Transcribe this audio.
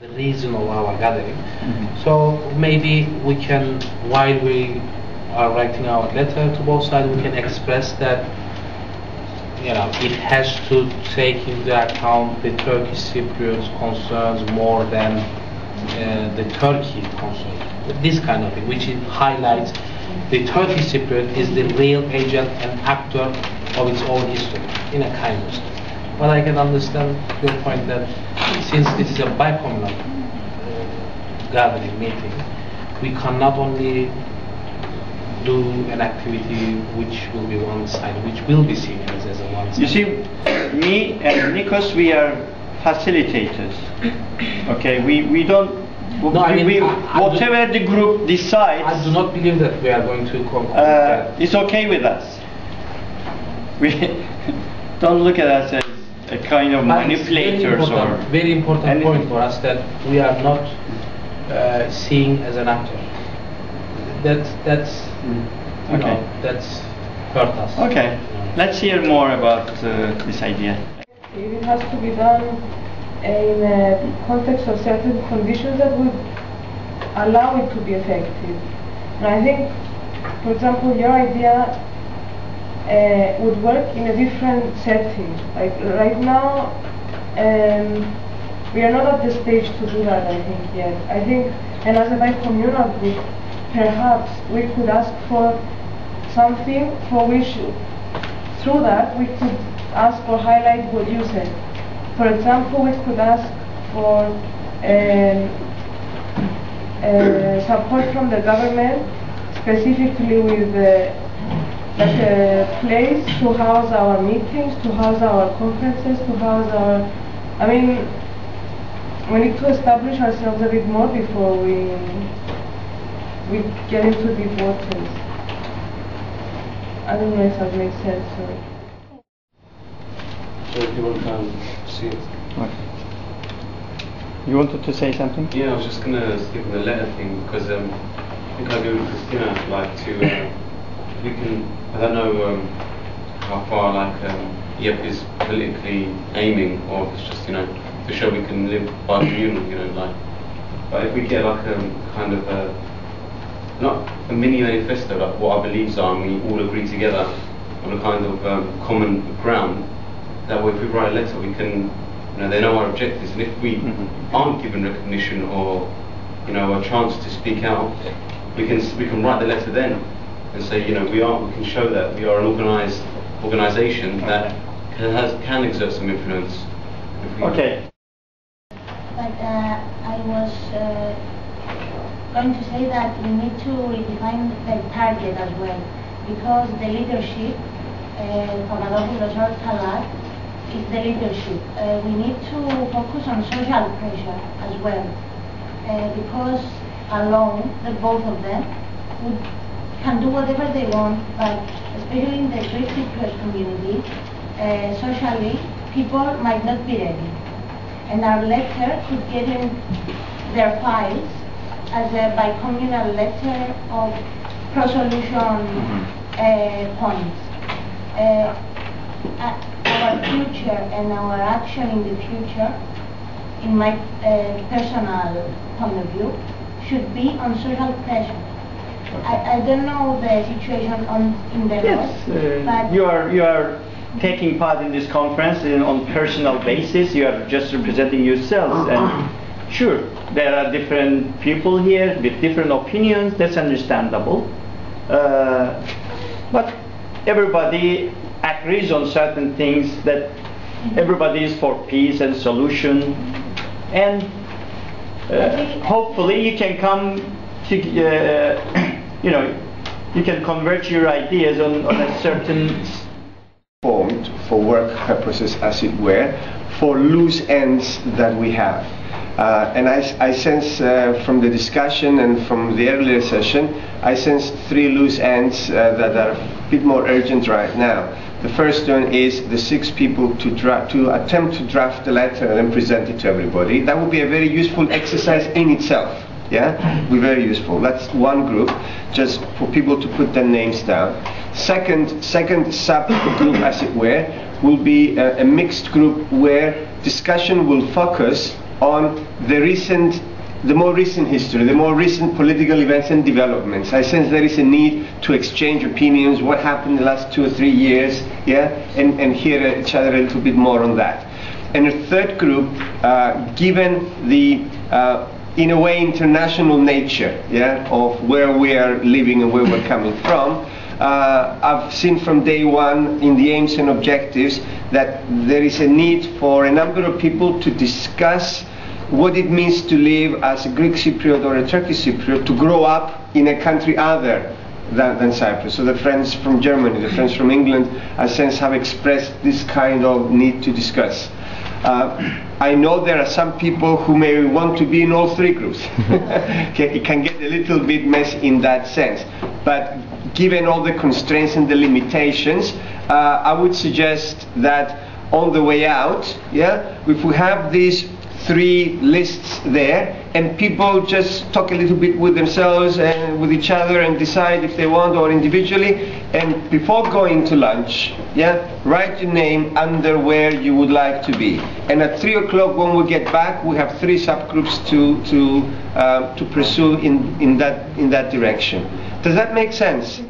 the reason of our gathering. So maybe we can, while we are writing our letter to both sides, we can express that it has to take into account the Turkish Cypriots concerns more than the Turkey concerns. This kind of thing, which highlights the Turkish Cypriot is the real agent and actor of its own history, in a kind of way. But I can understand your point that since this is a bicommunal gathering, meeting, we can not only do an activity which will be one-sided, which will be seen as a one-sided. You see, me and Nikos, we are facilitators. Okay, we don't. No, whatever the group decides, I do not believe that we are going to conclude it's okay with us. We don't look at us as a kind of manipulators or very important point for us that we are not seen as an actor. That's okay. That's hurt us. Okay, let's hear more about this idea. It has to be done in a context of certain conditions that would allow it to be effective. And I think, for example, your idea would work in a different setting. Like right now, we are not at the stage to do that, I think, yet. I think, and as a bi-communal group, perhaps we could ask for something for which, through that, we could ask or highlight what you said. For example, we could ask for support from the government, specifically with like a place to house our meetings, to house our conferences, to house our... I mean, we need to establish ourselves a bit more before we get into deep waters. I don't know if that makes sense. Sorry. So if you want to see it. Okay. You wanted to say something? Yeah, I was just going to stick with the letter thing because I think I agree with Christina. Like we can. I don't know how far EF is politically aiming, or if it's just to show we can live by communal. But if we get like a kind of not a mini manifesto, like what our beliefs are, and we all agree together on a kind of common ground. That way, if we write a letter, we can, they know our objectives, and if we aren't given recognition or, a chance to speak out, we can write the letter then and say, we can show that we are an organisation that can exert some influence. Okay. But I was going to say that we need to redefine the target as well, because the leadership, Papadopoulos or Talat, is the leadership. We need to focus on social pressure as well, because alone, the both of them can do whatever they want, but especially in the Greek Cypriot community, socially, people might not be ready. And our letter could get in their files as a bi-communal letter of pro-solution points. Our future and our action in the future, in my personal point of view, should be on social pressure. I don't know the situation in the Yes, but you are taking part in this conference on personal basis. You are just representing yourselves, and sure, there are different people here with different opinions. That's understandable, but everybody agrees on certain things, that everybody is for peace and solution, and hopefully you can come to, you can convert your ideas on a certain formed for work purposes, as it were, for loose ends that we have. And I sense from the discussion and from the earlier session, I sense three loose ends that are a bit more urgent right now. The first one is the 6 people to attempt to draft a letter and then present it to everybody. That would be a very useful exercise in itself. Yeah, be very useful. That's one group, just for people to put their names down. Second sub-group, as it were, will be a mixed group where discussion will focus on the more recent history, the more recent political events and developments. I sense there is a need to exchange opinions, what happened in the last 2 or 3 years, yeah, and hear each other a little bit more on that. And a third group, given the, in a way, international nature, yeah, of where we are living and where we're coming from, I've seen from day one in the aims and objectives that there is a need for a number of people to discuss what it means to live as a Greek Cypriot or a Turkish Cypriot, to grow up in a country other than Cyprus. So the friends from Germany, the friends from England, I sense have expressed this kind of need to discuss. I know there are some people who may want to be in all three groups. It can get a little bit messy in that sense. But given all the constraints and the limitations, I would suggest that on the way out, yeah, if we have these 3 lists there, and people just talk a little bit with themselves and with each other and decide if they want, or individually, and before going to lunch, yeah, write your name under where you would like to be. And at 3 o'clock when we get back, we have 3 subgroups to pursue in that direction. Does that make sense?